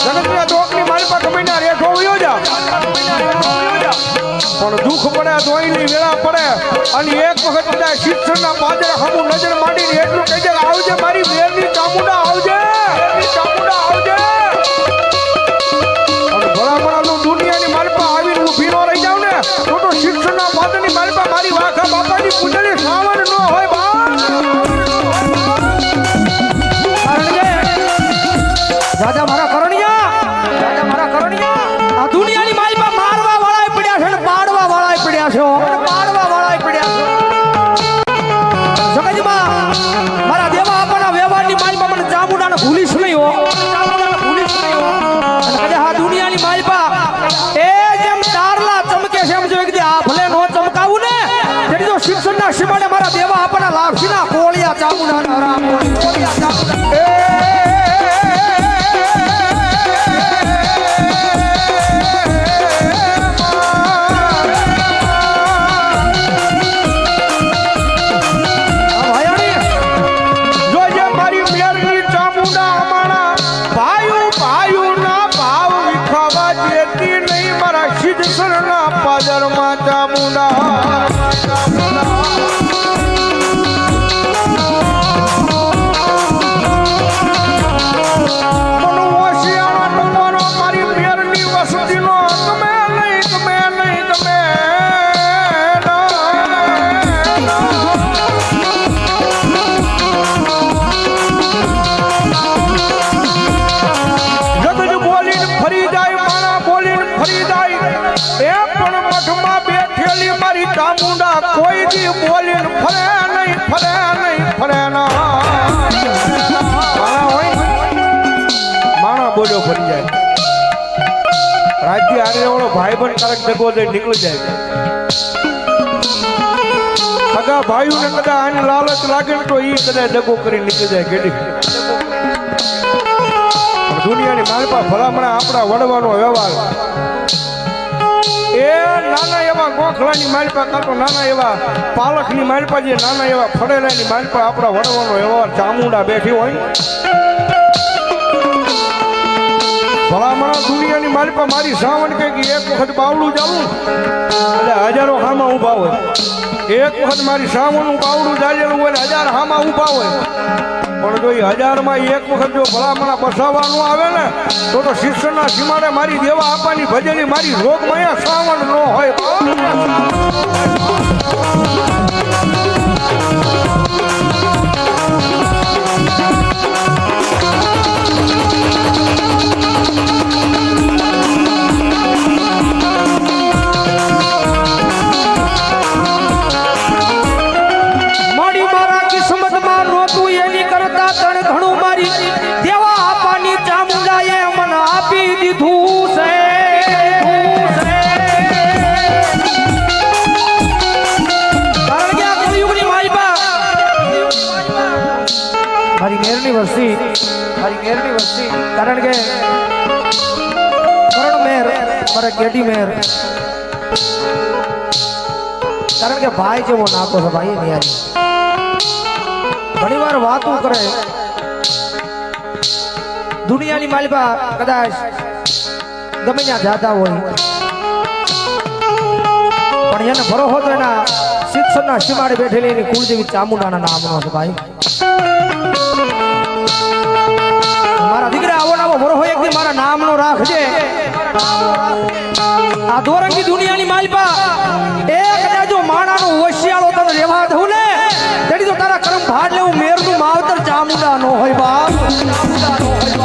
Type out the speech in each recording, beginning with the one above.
જગતના દોકની માલપા કમીના રેખો વયો જા પણ દુઃખ પડે દોઈની વેળા પડે અને એક વખત બધા શિક્ષણના પાદરે હમું નજર માંડીને એટલું કહી દે આવજે મારી વેરની ચામુંડા આવજે અને ભલામણાનું દુનિયાની માલપા આવીને હું ભીનો રહી જાઉં ને તો શિક્ષણના પાદરની માલપા મારી વાખા બાપાની પૂજણી સાવન ન હોય બા રાજા મારા કરણિયા આ દુનિયાની માલપા મારવા વાળાય પડ્યા છે અને પાડવા વાળાય પડ્યા છે જગતમાં મારા દેવા આપણા વ્યવહારની માલપા મને ચામુંડાને ભૂલીશ નહીં હો અને કદાચ આ દુનિયાની માલપા એ જેમ તારલા ચમકે છે એમ જો કે આ ભલે નો ચમકાવું ને જેથી તો શિક્ષણના સીમાડે મારા દેવા આપણા લાભસીના કોળિયા ચામુંડાના રામ કોળિયા ચામુંડા ચામુંડા કોઈ દી બોલીને ફરે ના માણા બોલ્યો ફરી જાય રાજ્ય આરે વાળો ભાઈ પણ કારક જગો દઈ નીકળી જાય સગા ભાઈઓ ને કદાચ આની લાલચ લાગે ને તો ઈ કદાચ દગો કરી નીકળી જાય ગેડી દુનિયાની માલપા ભલામણા આપણા વડવાનો વ્યવહાર એ નાના એવા ગોખલાની માલપા કાતો નાના એવા પાલકની માલપા જે નાના એવા ફળેલાની માલપા આપણા વડવાનો વ્યવહાર ચામુંડા બેઠી હોય ભલામણા દુનિયાની માલપા મારી સાવણ કે એક વખત બાવડું જાવું એટલે હજારો હામાં ઊભા હોય એક વખત મારી સાવણનું બાવડું જાળેલું હોય ને 1000 હામાં ઊભા હોય પણ જો 1000માં એક વખત જો ભલામણા બસાવવાનું આવે ને તો શિક્ષણના સીમાડે મારી દેવા આપવાની ભજેલી મારી રોગમયા સાવણ ન હોય કારણ કે કરણ મેર મારા કેડી મેર કારણ કે ભાઈ જેવો નાતો છે ભાઈ નિયારી ઘણી વાર વાતો કરે દુનિયાની માલપા કદાચ ગમે ત્યાં જાતા હોય પણ એને ભરોસો તો એના શિક્ષણના સીમાડે બેઠેલી એની કુળદેવી ચામુંડાના નામનો છે ભાઈ મારા દીકરા આવો નાવો ભરોસો એક દી મારા નામનો રાખજે આ દોરંગી દુનિયાની માલપા એક જો માણાનો હોશિયાળો તને રહેવા દઉં ને તેડી તો તારા કર્મ ભાડ લેવું મેરનું માવતર ચામુંડા નો હોય બાપ ચામુંડા નો હોય બાપ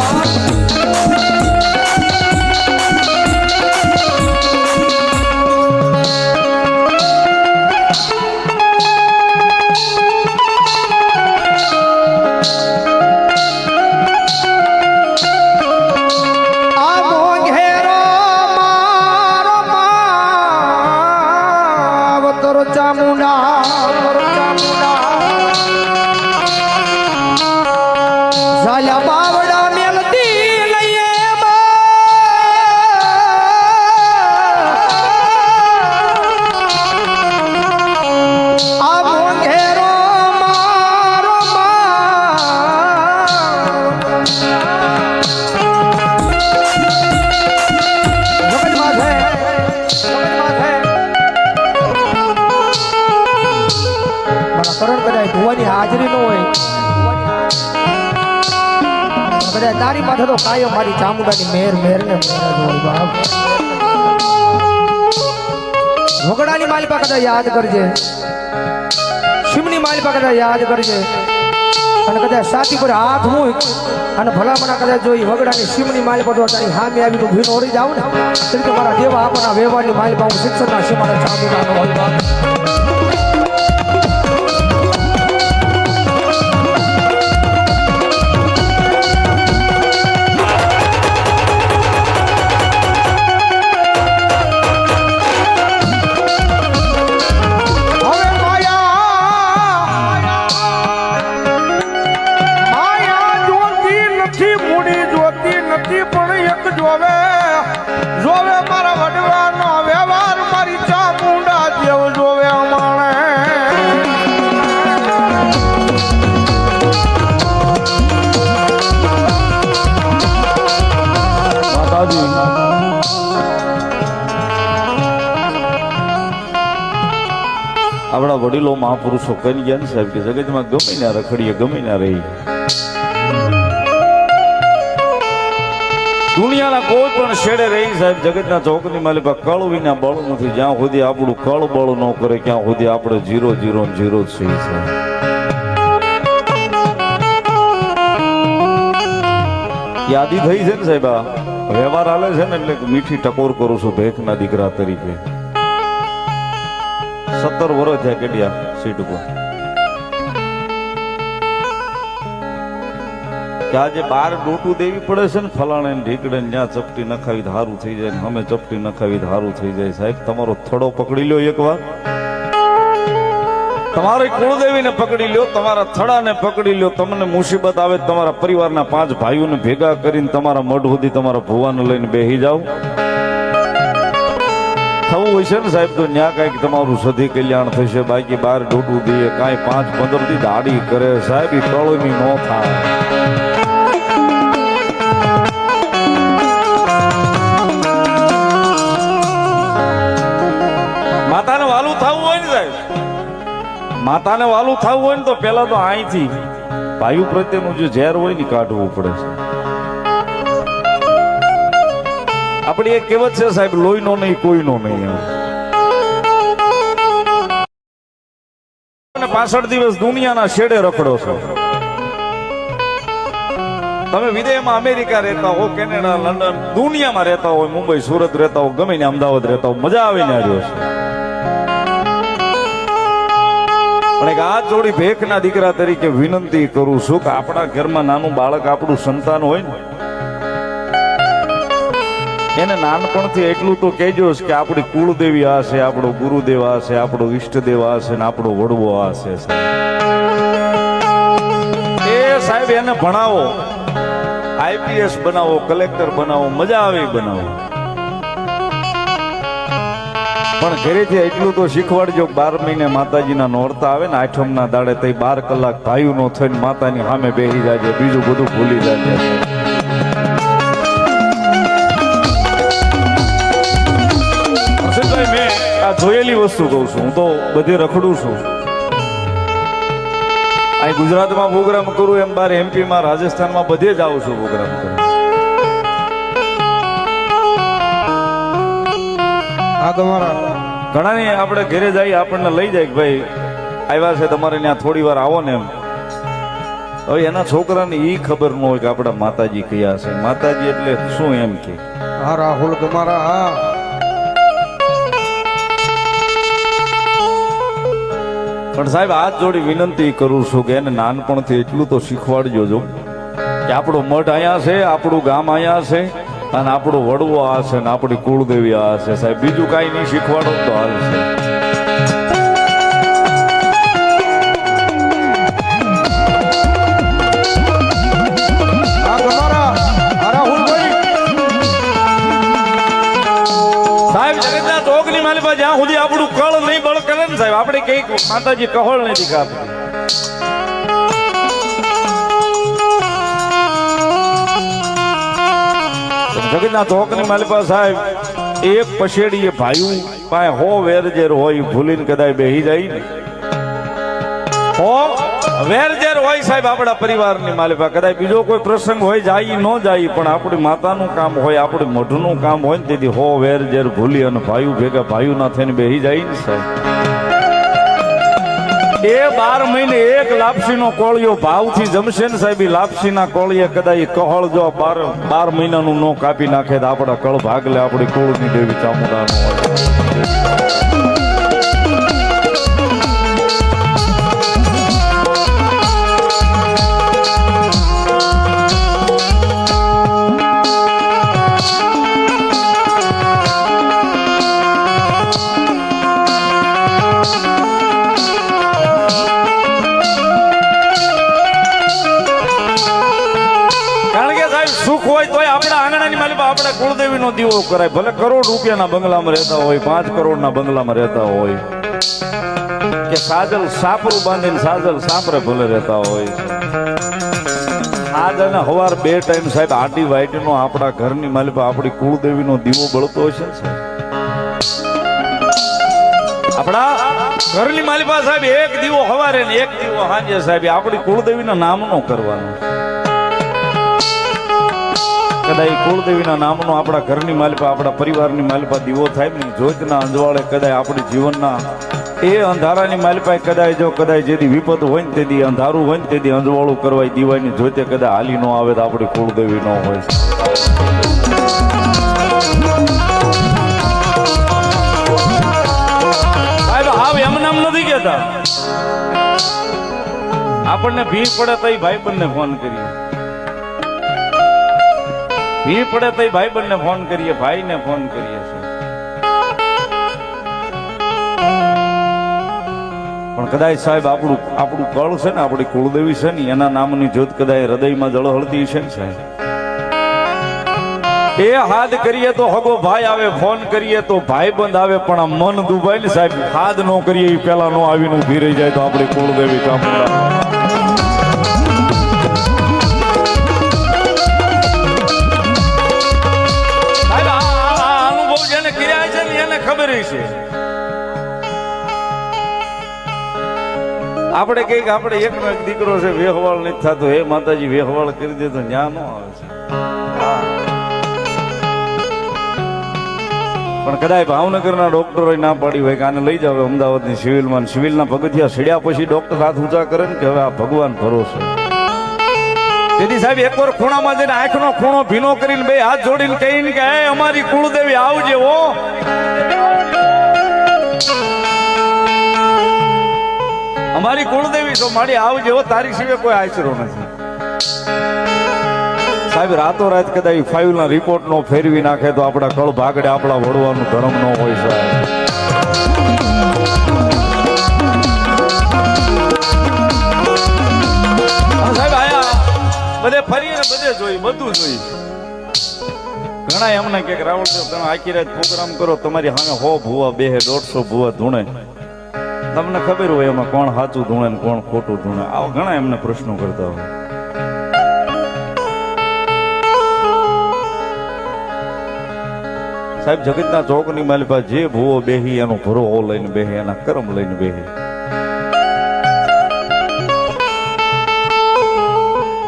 ઝાલા બાવડા મેલતી તારી માથે તો કાયમ મારી ચામુંડાની મેર મેર ને મેર જ હોય બાપ. વગડાની માલિપા કદાચ યાદ કરજે, શિવની માલિપા કદાચ યાદ કરજે, અને કદાચ સાથી પર હાથ મૂક અને ભલામણા કદાચ જોઈ વગડાની શિવની માલિપા તો તારી હામે આવી તું ભીનો ઓરી જાવ ને તો મારા દેવા આપણા વ્યવહારની માલિપા હું શિક્ષણના શિમાડે ચામુંડાનો હોય બાપ. જોવે મારા વડવાનો વ્યવહાર મારી ચામુંડા જેવ જોવે અમાણે. માતાજી આપણા વડીલો મહાપુરુષો કરી ગયા ને સાહેબ કે જગતમાં ગમે ના રખડીએ ગમે ના રહી. દુનિયાના કોઈ પણ છેડે રહી સાહેબ જગતના ચોકની માલિકા કળ વિના બળ નથી. જ્યાં સુધી આપણું કળ બળ ન કરે ત્યાં સુધી આપણે 0 0 0 જ છીએ સાહેબ. યાદી થઈ છે ને સાહેબ, આ વ્યવહાર હાલે છે ને એટલે મીઠી ટકોર કરું છું ભેખના દીકરા તરીકે. 17 વર્ષ થયા કેડિયા સીટ ઉપર કે આજે બાર ડોટું દેવી પડે છે ને ફલાણે ઢીકડે જ્યાં ચપટી નખાવી ધારું થઈ જાય, અમે ચપટી નખાવી ધારું થઈ જાય. સાહેબ તમારો થડો પકડી લ્યો એકવાર, તમારી કુળદેવીને પકડી લ્યો, તમારા થડાને પકડી લ્યો. તમને મુસીબત આવે તમારા પરિવારના 5 ભાઈઓને ભેગા કરીને તમારા મઢ સુધી તમારા ભુવાને લઈને બેસી જાઓ. થવું હોય છે ને સાહેબ તો ન્યા કાંઈક તમારું સધી કલ્યાણ થશે. બાકી બાર ડોટું દઈએ કાંઈ 5-15 દી દાડી કરે સાહેબ, એ કળોની ન થાય. માતાને વાલું થવું હોય ને સાહેબ, માતાને વાલું થવું હોય ને તો પેલા તો અહીંથી ભાઈ પ્રત્યેનું જે ઝેર હોય ને કાઢવું પડે છે. આપણી એક કહેવત છે સાહેબ, લોહીનો નહીં કોઈનો નહીં. 65 દિવસ દુનિયાના છેડે રખડો છો તમે. વિદેશમાં અમેરિકા રહેતા હો, કેનેડા, લંડન, દુનિયામાં રહેતા હોય, મુંબઈ, સુરત રહેતા હો, ગમે ને અમદાવાદ રહેતા હો, મજા આવીને આવ્યો છે. પણ એક આ જોડી ભેખના દીકરા તરીકે વિનંતી કરું છું કે આપણા ઘરમાં નાનું બાળક આપણું સંતાન હોય ને એને નાનપણથી એટલું તો કહેજો કે આપણી કુળદેવી આ છે, આપણો ગુરુદેવ આ છે, આપણો ઈષ્ટદેવ આ છે ને આપણો વડવો આ છે. એ સાહેબ એને ભણાવો, IPS બનાવો, કલેક્ટર બનાવો, મજા આવે બનાવો. પણ ઘરેથી એટલું તો શીખવાડજો 12 મહિને માતાજીના નોરતા આવે ને 8મના દાડે તે 12 કલાક ભાઈઓનો થઈને માતાની સામે બેસી જાય, બીજું બધું ભૂલી જાય. મેં આ જોયેલી વસ્તુ કહું છું, હું તો બધે રખડું છું. અહીં ગુજરાતમાં પ્રોગ્રામ કરું એમ બાર MP માં, રાજસ્થાનમાં બધે જ આવું છું પ્રોગ્રામ કરું. ઘણાની આપણે ઘરે જઈએ આપણને લઈ જાય કે ભાઈ આવ્યા છે તમારે ત્યાં થોડી વાર આવો ને એમ. હવે એના છોકરાને એ ખબર ન હોય કે આપણા માતાજી કયા છે. માતાજી એટલે શું એમ કે હા રાહુલ તમારા હા. પણ સાહેબ હાથ જોડી વિનંતી કરું છું કે એને નાનપણથી એટલું તો શીખવાડજો જો કે આપણો મઠ અહીંયા છે, આપણું ગામ અહીંયા છે અને આપણો વડવો આ છે ને આપણી કુળદેવી આ છે. સાહેબ બીજું કાંઈ નહીં શીખવાડો તો હાલ છે. સાહેબ જગતના ચોકની માલિકા જ્યાં સુધી આપણું કળ નહીં બળ કરે ને સાહેબ, આપણે કઈક માતાજી કહળ નથી કાપતી. જગતના ચોકની માલિકા સાહેબ એક પછેડીએ ભાઈ પાસે 100 વેરજેર હોય, ભૂલીને કદાચ બેહી જાય ને 100 વેર ઝેર હોય સાહેબ આપણા પરિવારની માલિકા, કદાચ બીજો કોઈ પ્રસંગ હોય જાય ન જાય, પણ આપણી માતાનું કામ હોય, આપણી મઢનું કામ હોય ને તેથી હો વેર ઝેર ભૂલી અને ભાઈઓ ભેગા ભાઈઓ ના થઈને બેહી જાય ને સાહેબ. એ 12 મહિને એક લાપસીનો કોળિયો ભાવથી જમશે ને સાહેબ, લાપસીના કોળિયે કદાચ કહળ જો 12 મહિનાનું નો કાપી નાખે તો આપણા કળ ભાગલે આપણી કુળની દેવી ચામુંડાનો હોય. સુખ હોય તોય આપણા આંગણાની માલિકા આપણે કુળદેવીનો દીવો કરાય, ભલે કરોડ રૂપિયાના બંગલામાં રહેતા હોય, 5 કરોડના બંગલામાં રહેતા હોય, કે સાજલ સાપરું બાંધીને સાજલ સાપરે ભલે રહેતા હોય. આજ અને હવાર 2 ટાઈમ સાહેબ આટી વાઈટનો આપણા ઘરની માલિકા આપણી કુળદેવીનો દીવો બળતો હશે ને સાહેબ. આપણા ઘરની માલિકા સાહેબ એક દીવો હવારે ને એક દીવો સાંજે સાહેબ આપણી કુળદેવીના નામનો કરવાનો. કદાચ કુળદેવીના નામનો આપણા ઘરની માલિકા આપણા પરિવારની માલિકા દીવો થાય ને જ્યોતના અંજવાળે કદાચ આપણી જીવનના એ અંધારાની માલિકા કદાચ જો કદાચ જેથી વિપદ હોય ને તેથી અંધારું હોય ને તેથી અંજવાળું કરવા દીવાની જ્યોતે કદાચ હાલી ન આવે તો આપણી કુળદેવી ન હોય. સાહેબ હાવ એમ નામ નથી કહેતા, આપણને ભીડ પડે તો ભાઈ બંને ફોન કરીએ, ભીડ પડે તો ભાઈ બંને ફોન કરીએ, ભાઈને ફોન કરીએ છીએ. પણ કદાચ સાહેબ આપણું કળ છે ને, આપણી કુળદેવી છે ને, એના નામની જ્યોત કદાચ હૃદયમાં જળહળતી છે ને સાહેબ. એ હાથ કરીએ તો હગો ભાઈ આવે, ફોન કરીએ તો ભાઈ બંધ આવે, પણ આ મન દુભાય ને સાહેબ, હાથ ન કરીએ એ પેલા નો આવીને ઉભી રહી જાય તો આપણી કુળદેવી ચામુંડા. આપણે કઈક આપણે એકનો એક દીકરો છે વેહવાળ નથી થતો, હે માતાજી વેહવાળ કરી દે તો ન્યા નો આવે છે. પણ કદાચ ભાવનગરના ડોક્ટરો ના પાડી હોય કે આને લઈ જાવ અમદાવાદની સિવિલમાં, સિવિલના પગથિયા સીડ્યા પછી ડોક્ટર હાથ ઊંચા કરે ને કે હવે આ ભગવાન ભરોસે. તેથી સાહેબ એકવાર ખૂણામાં જઈને આંખનો ખૂણો ભીનો કરીને બે હાથ જોડીને કહીને કે હે અમારી કુળદેવી આવજે હો. અમારી કુળદેવી તો મારી આવજે હો, તારી સિવાય કોઈ આશરો નથી. સાહેબ રાતો રાત કદાચ ફાઇલના રિપોર્ટ નો ફેરવી નાખે તો આપણા કળ ભાગડે, આપણા વડવાનું ધર્મ નો હોય સાહેબ. સાહેબ આયા બધે ફરીને બધે જોઈ, બધું જોઈ. ઘણા એમને કે રાવળ તમે આખી રાત પ્રોગ્રામ કરો, તમારી સામે 100 ભૂવા બેહે, 150 ભૂવા ધૂણે, તમને ખબર હોય એમાં કોણ સાચું ધૂણે ને કોણ ખોટું ધૂણે. આવા ઘણા એમને પ્રશ્નો કરતા હોય. સાહેબ જગતના ચોકની માલિકા જે ભૂવો બેહી એનો ભરોહો લઈને બેહે, એના કર્મ લઈને બેહે.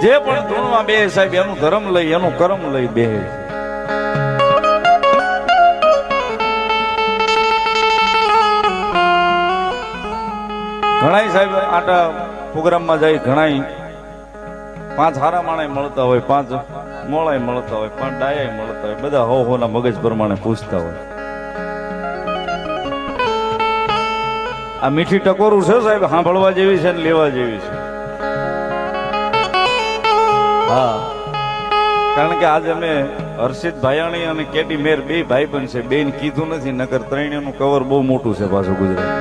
જે પણ ધૂણમાં બેહે સાહેબ એનું ધર્મ લઈ, એનું કર્મ લઈ બેહે. ઘણા સાહેબ આટા પ્રોગ્રામમાં જાય, ઘણા 5 હારા માણસ મળતા હોય, 5 મોળાય મળતા હોય, 5 ડાયા મળતા હોય, બધા હો ના મગજ પ્રમાણે પૂછતા હોય. આ મીઠી ટકોરું છે સાહેબ, સાંભળવા જેવી છે ને લેવા જેવી છે. હા, કારણ કે આજે અમે હર્ષિત ભાયાણી અને કેટી મેર 2 ભાઈ પણ છે, 2 ને કીધું નથી, નકર 3 નું કવર બહુ મોટું છે પાછું ગુજરાત.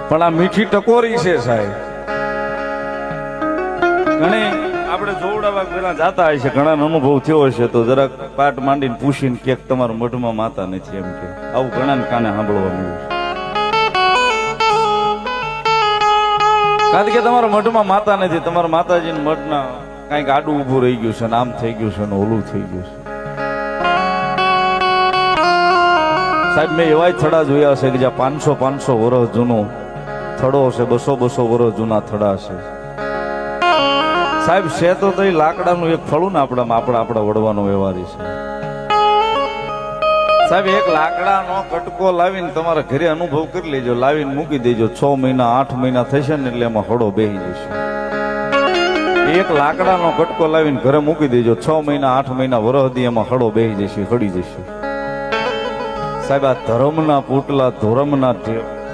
પણ આ મીઠી ટકોરી છે સાહેબ. ઘણી આપણે જોવડાવા પેલા જાતા હોય છે, ઘણા અનુભવ થયો હશે તો જરાક પાટ માંડીને પૂછીને કે તમારા મઢમાં માતા નથી એમ કે, આવું ઘણા કાને સાંભળવા મળ્યું છે. કારણ કે તમારા મઢમાં માતા નથી, તમારા માતાજી મઢના કઈક આડું ઉભું રહી ગયું છે, આમ થઈ ગયું છે ને ઓલું થઈ ગયું છે. સાહેબ મેં એવાય થડા જોયા છે કે જ્યાં 500 વર્ષ જૂનો થડો છે, 200 વર્ષ જૂના થડા છે સાહેબ. છે તો એ લાકડાનું એક ફળું ને આપણા વડવાનો વ્યવહારી છે સાહેબ. એક લાકડાનો કટકો લાવીને તમારા ઘરે અનુભવ કરી લેજો, લાવીને મૂકી દેજો, 6 મહિના 8 મહિના થશે ને એટલે એમાં હળો બેહી જશે. એક લાકડાનો કટકો લાવીને ઘરે મૂકી દેજો, 6 મહિના 8 મહિના વરહદી એમાં હળો બેહી જશે, હળી જશે સાહેબ. આ ધર્મના પૂટલા, ધોરમના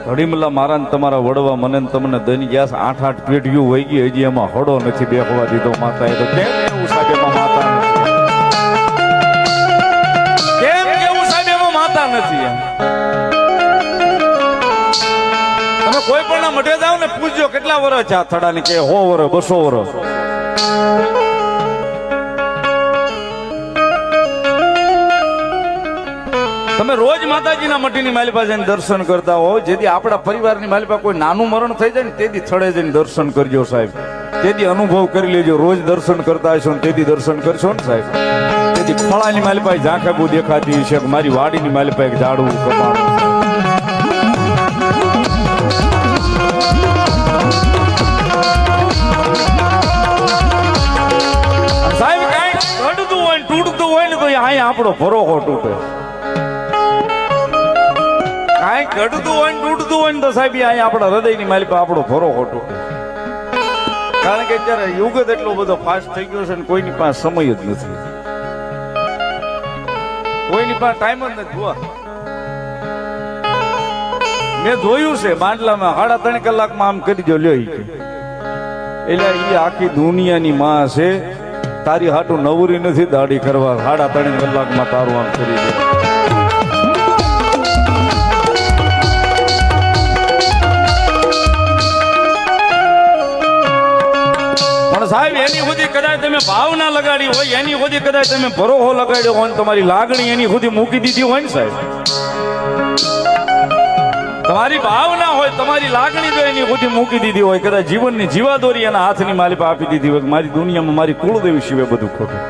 ઘડીમલા મારા ને તમારા વડવા મને ને તમને દઈ ગયા 8 પેઢીઓ વહી ગઈ, હજી એમાં હળો નથી બેસવા દીધો માતાએ. તો કેમ એવું સાહેબ એમાં માતા નથી? કેમ એવું સાહેબ એમાં માતા નથી? તમે કોઈ પણ ના મઢે જાઓ ને પૂછજો કેટલા વર્ષ છે આ થડાની, કે 100 વર્ષ 200 વર્ષ. તમે રોજ માતાજીના મઢની માલિપા જઈને દર્શન કરતા હો, જેથી આપણા પરિવારની માલિપા કોઈ નાનું મરણ થઈ જાય ને તેથી થડે જઈને દર્શન કરજો સાહેબ. તેથી અનુભવ કરી લેજો, રોજ દર્શન કરતા હશો ને તેથી દર્શન કરશો ને સાહેબ. તેથી ફળાની માલિપા ઝાંખે બહુ દેખાતી છે, મારી વાડીની માલિપા એક ઝાડવું કપાણું. સાહેબ કઈ ઘડતું હોય ને તૂટતું હોય ને તો અહીંયા આપણો ભરોહો તૂટે. કાંઈ ઘડતું હોય ને તૂટતું હોય ને તો સાહેબ અહીંયા આપણા હૃદયની માલિપા આપણો ભરોહો તૂટે. કારણ કે અત્યારે યુગ જ એટલો બધો ફાસ્ટ થઈ ગયો છે ને કોઈની પાસે સમય જ નથી, કોઈની પાસે ટાઈમ જ નથી. જોવા મેં જોયું છે બાંડલામાં 3.5 કલાકમાં આમ કરી દો લ્યો, એટલે એ આખી દુનિયાની માં છે. તારી હાટું નવરી નથી દાઢી કરવા, 3.5 કલાકમાં તારું આમ કરી દે. સાહેબ એની સુધી કદાચ તમે ભાવના લગાડી હોય, એની સુધી કદાચ તમે ભરોહો લગાડ્યો હોય, તમારી લાગણી એની સુધી મૂકી દીધી હોય ને સાહેબ, તમારી ભાવના હોય, તમારી લાગણી જો એની સુધી મૂકી દીધી હોય, કદાચ જીવનની જીવાદોરી એના હાથની માલિપા આપી દીધી હોય, મારી દુનિયામાં મારી કુળદેવી સિવાય બધું ખોટું.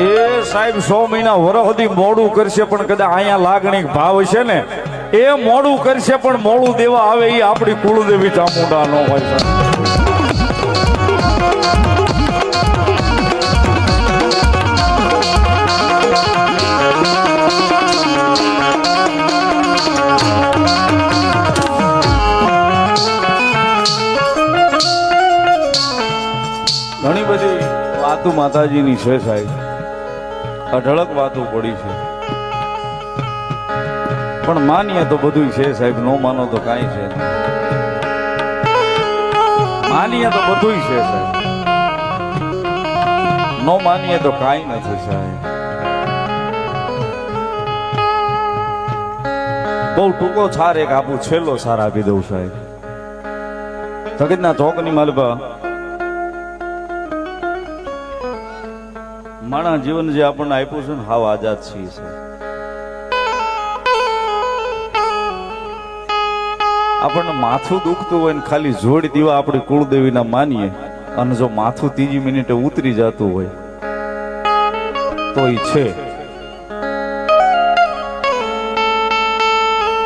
એ સાહેબ 100 મહિના વરહ સુધી મોડું કરશે, પણ કદાચ અહીંયા લાગણી ભાવ છે ને એ મોડું કરશે, પણ મોડું દેવા આવે એ આપણી કુળદેવી ચામુંડા ન હોય સાહેબ. ઘણી બધી વાતો માતાજીની છે સાહેબ, અઢળક વાતો પડી છે, પણ માનીએ તો બધું છે સાહેબ, નો માનો તો કાંઈ છે નહીં. માનીએ તો બધું છે સાહેબ, નો માનીએ તો કાંઈ નથી સાહેબ. બહુ ટૂંકો છાર એક આપું, છેલ્લો સાર આપી દઉં સાહેબ. જગતના ચોકની માલબા માણસ જીવન જે આપણને આપ્યું છે ને હાવ આઝાદ છીએ છે. આપણને માથું દુખતું હોય ને ખાલી જોડ દીવા આપણી કુળદેવીના માનીએ, અને જો માથું 3 મિનિટે ઉતરી જતું હોય તો એ છે.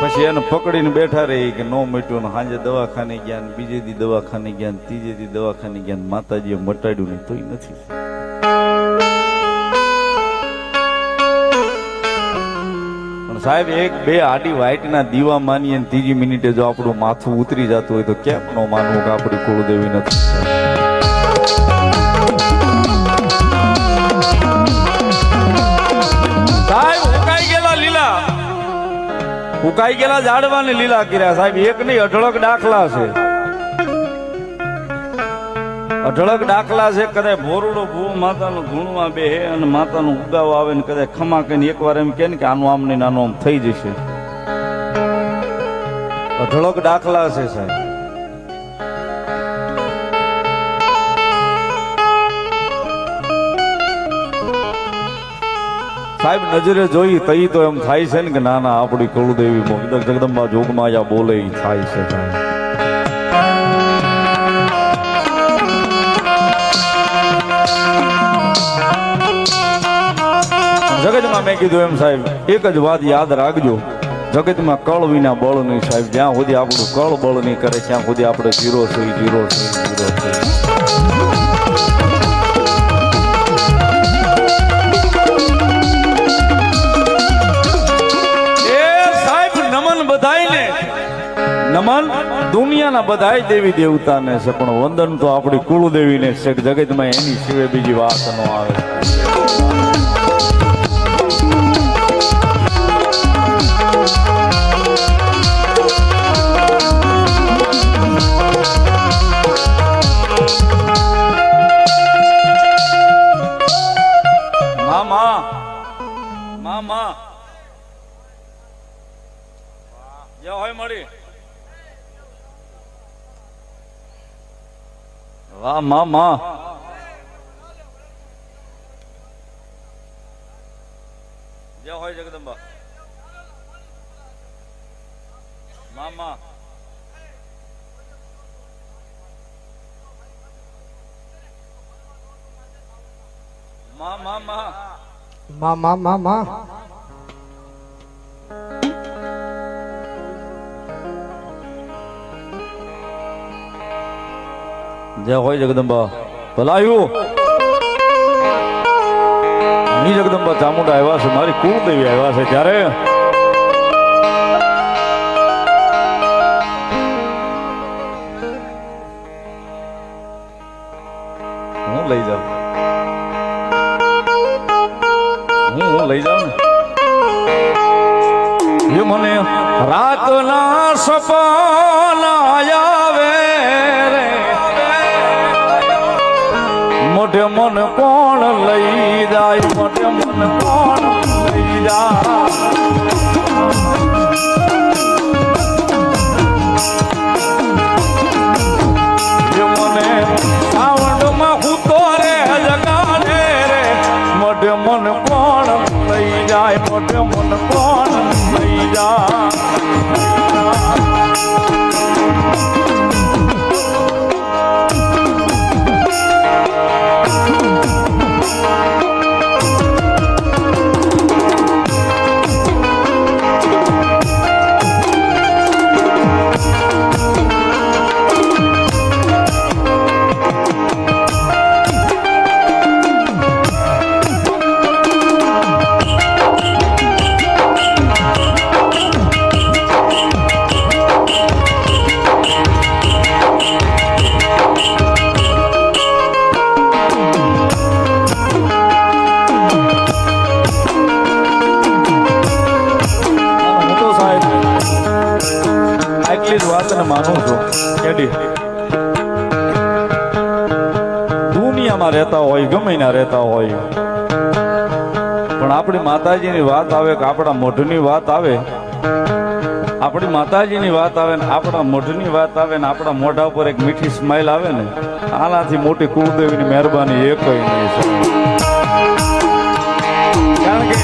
પછી એને પકડીને બેઠા રહી કે નો મટ્યું ને સાંજે દવાખાને ગયા ને બીજે દી દવાખાને ગયા ને ત્રીજે દી દવાખાને ગયા ને માતાજીએ મટાડ્યું નહીં તોય નથી. સાહેબ 1-2 આડી વાઈટના દીવા માનીએ 3 મિનિટે જો આપણું માથું ઉતરી જતું હોય તો કેમ ન માનવું કે આપણી કુળદેવી નથી. સાહેબ ઉકાઈ ગયેલા ઝાડવાને લીલા કર્યા સાહેબ. એક નહીં અઢળક દાખલા છે, અઢળક દાખલા છે. કદાચ ભોરડો ભૂ માતાનું ધૂણમાં બેહે અને માતાનું ઉગાવ આવે ને કદાચ ખમા કહીને એકવાર એમ કે આનું આમ ને આનું આમ થઈ જશે. અઢળક દાખલા છે સાહેબ. સાહેબ નજરે જોઈ તઈ તો એમ થાય છે ને કે ના ના આપણી કુળદેવી જગદંબા જોગમાં યા બોલે થાય છે સાહેબ. જગતમાં મેં કીધું એમ સાહેબ એક જ વાત યાદ રાખજો, જગતમાં કળ વિના બળ નહીં સાહેબ. જ્યાં સુધી આપણું કળ બળ નહીં કરે ત્યાં સુધી આપણે જીરો છે, જીરો છે, જીરો છે. એ સાહેબ નમન બધાયને, નમન દુનિયાના બધાય દેવી દેવતાને છે, પણ વંદન તો આપણી કુળદેવીને છે. જગતમાં એની સિવાય બીજી વાત ન આવે. મામા મામા જે હોય મળી. વાહ મામા જે હોય જગદંબા મામા માં જય હોય જગદંબા ભલાયું. ની જગદંબા ચામુંડા આવ્યા છે, મારી કુળદેવી આવ્યા છે. ત્યારે હું લઈ જાઉં, હું લઈ જાઉં ને. મને રાતના સપના આવે રે, મોઢે મન કોણ લઈ જાય, મોઢે મન કોણ લઈ જાય. મને સાવણમાં હું તો રે જગાડે રે, મોઢે મન કોણ લઈ જાય, મોઢે મન કોણ લઈ જાય. માનું છું કેડી દુનિયામાં રહેતા હોય ગમે ના રહેતા હોય, પણ આપણી માતાજીની વાત આવે કે આપણા મોઢની વાત આવે, આપણી માતાજીની વાત આવે ને આપણા મોઢની વાત આવે ને આપણા મોઢા ઉપર એક મીઠી સ્માઈલ આવે ને, આનાથી મોટી કુળદેવીની મહેરબાની એ કઈ નહીં છે. કારણ કે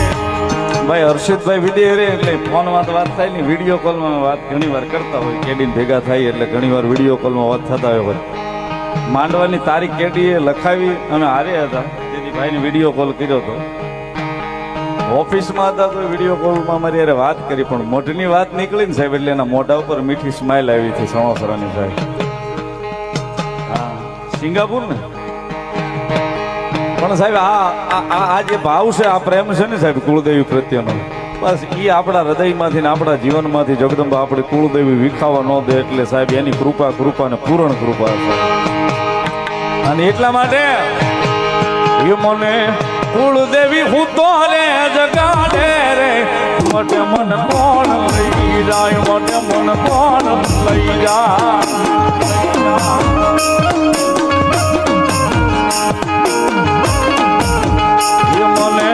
ભાઈ હર્ષિતભાઈ વિદેહ રે એટલે ફોનમાં તો વાત થાય ને, વિડીયો કોલમાં વાત ઘણી વાર કરતા હોય, કેડીને ભેગા થાય એટલે ઘણી વાર વિડીયો કોલમાં વાત થતા હોય. માંડવાની તારીખ કેડીએ લખાવી, અમે હાર્યા હતા તેથી ભાઈને વિડીયો કોલ કર્યો હતો. ઓફિસમાં હતા તો વિડીયો કોલમાં મારી યારે વાત કરી, પણ મોઢની વાત નીકળી ને સાહેબ એટલે એના મોઢા ઉપર મીઠી સ્માઈલ આવી હતી સણોસરાની સાહેબ. હા સિંગાપુર ને પણ સાહેબ આ જે ભાવ છે, આ પ્રેમ છે ને સાહેબ કુળદેવી પ્રત્યેનો, બસ એ આપણા હૃદયમાંથી ને આપણા જીવનમાંથી જગદંબા આપણી કુળદેવી વિખાવા ન દે. એટલે સાહેબ એની કૃપા ને પૂર્ણ કૃપા છે. અને એટલા માટે એ મને કુળદેવી હું તો રે જગાડે રે, મોટે મન કોણ લઈ જાય, મોટે મન કોણ લઈ જાય. મને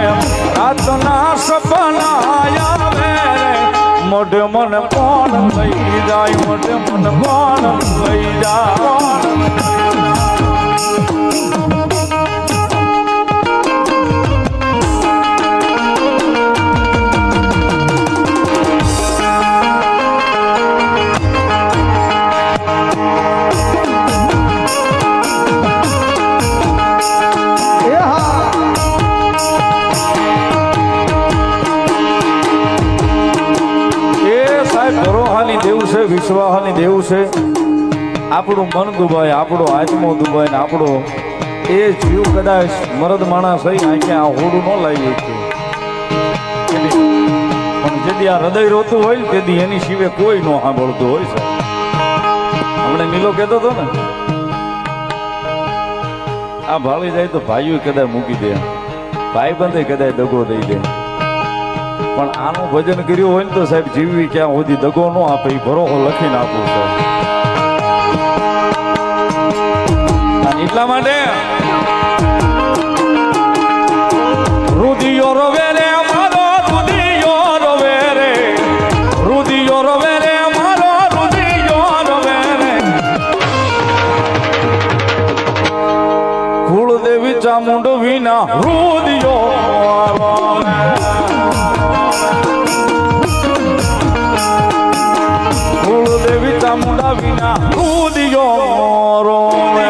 રાતના સપના આવે રે, મોઢે મન કોણ લઈ જાય, મોઢે મન કોણ લઈ જાય. છે, વિશ્વાસની દેવ છે. આપણું મન દુભાય, આપણો આત્મો દુભાય ને આપણો એ જીવ કદાચ મરદ માણસ હોય આંખે આ હોડું ન લાવી શકીએ. પણ જેથી આ હૃદય રોતું હોય ને તેથી એની સિવાય કોઈ ન સાંભળતું હોય છે. હમણાં નીલો કહેતો હતો ને, આ ભાળી જાય તો ભાઈઓ કદાચ મૂકી દે, ભાઈ બંધે કદાચ દગો દઈ દે, પણ આનું ભજન કર્યું હોય ને તો સાહેબ જીવવી ક્યાં સુધી દગો ન આપે એ ભરોસો લખીને આપવું છે. એટલા માટે રુદિયો રોવે રે મારો રુદિયો રોવે રે, રુદિયો રોવે રે મારો રુદિયો રોવે રે. કુળદેવી ચામુંડ વિના રુદિયો રોવે, કુળદેવી ચામુંડા વિના રુદિયો રોવે.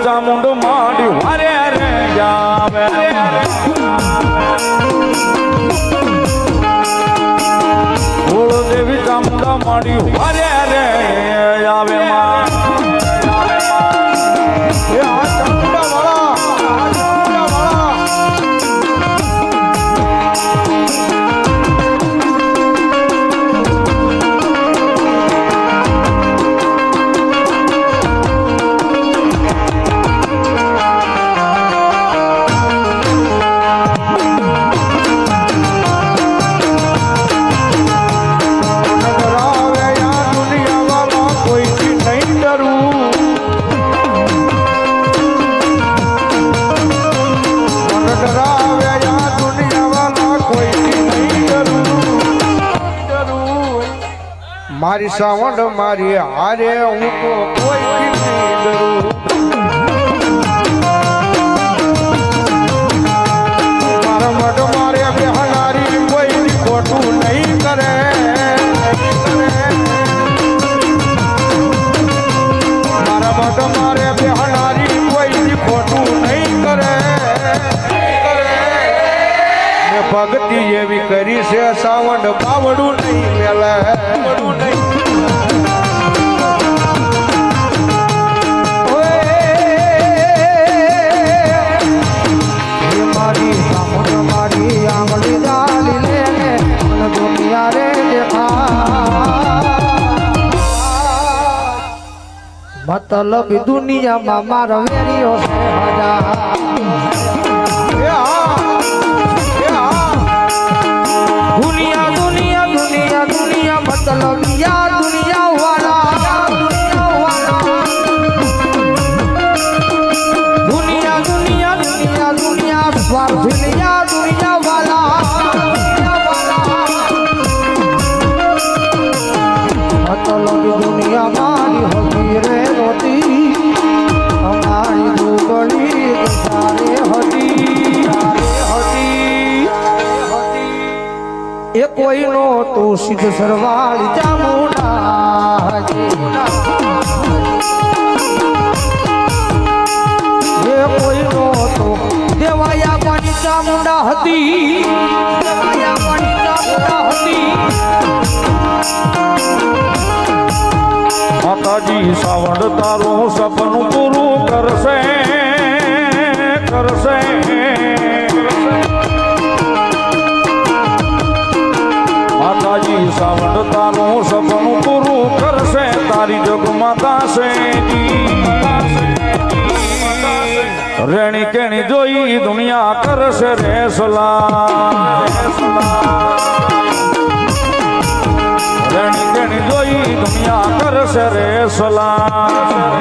ચામુંડ માંડી વારે રે જાવે, કુળદેવી ચામુંડા માંડી વારે રે આવે માં. મારી સાવંડ મારી હારે હું તો કોઈ નહીં ડરું. મારા મઢ મારે બેહનારી કોઈ ખોટું નહીં કરે. મારા મઢ મારે બેહનારી કોઈ ખોટું નહીં કરે. ભક્તિ એવી કરી છે સાવંડ બાવડું નહીં મેલે, બાવડું નહીં. મારી સામુંડ મારી આંગળી ડાલી લે અને દુનિયા રે મતલબ દુનિયામાં મારો વેરિયો છે દુનિયા દુનિયા દુનિયા દુનિયા મતલબ યા દુનિયા વાળા, દુનિયા દુનિયા દુનિયા દુનિયા સ્વાર્થી યા દુનિયા વાળા. મતલબ દુનિયા મારી હોતી રે રોતી, અમારી દુબળી સારે હતી. એ કોઈનો તો સિદ્ધ સરવાળી ચામુંડા ચામુંડા હતી જગદીયાવાળી ચામુંડા હતી માતાજી સાવણ તારું સપનું પૂરું કરશે કરશે માતાજી સાવણ તારું સપનું પૂરું કરશે તારી જગ માતા છે રેણી કેણી જોઈ દુનિયા કરશે રે સલા રેણી કેણી જોઈ દુનિયા કરશે રે સલા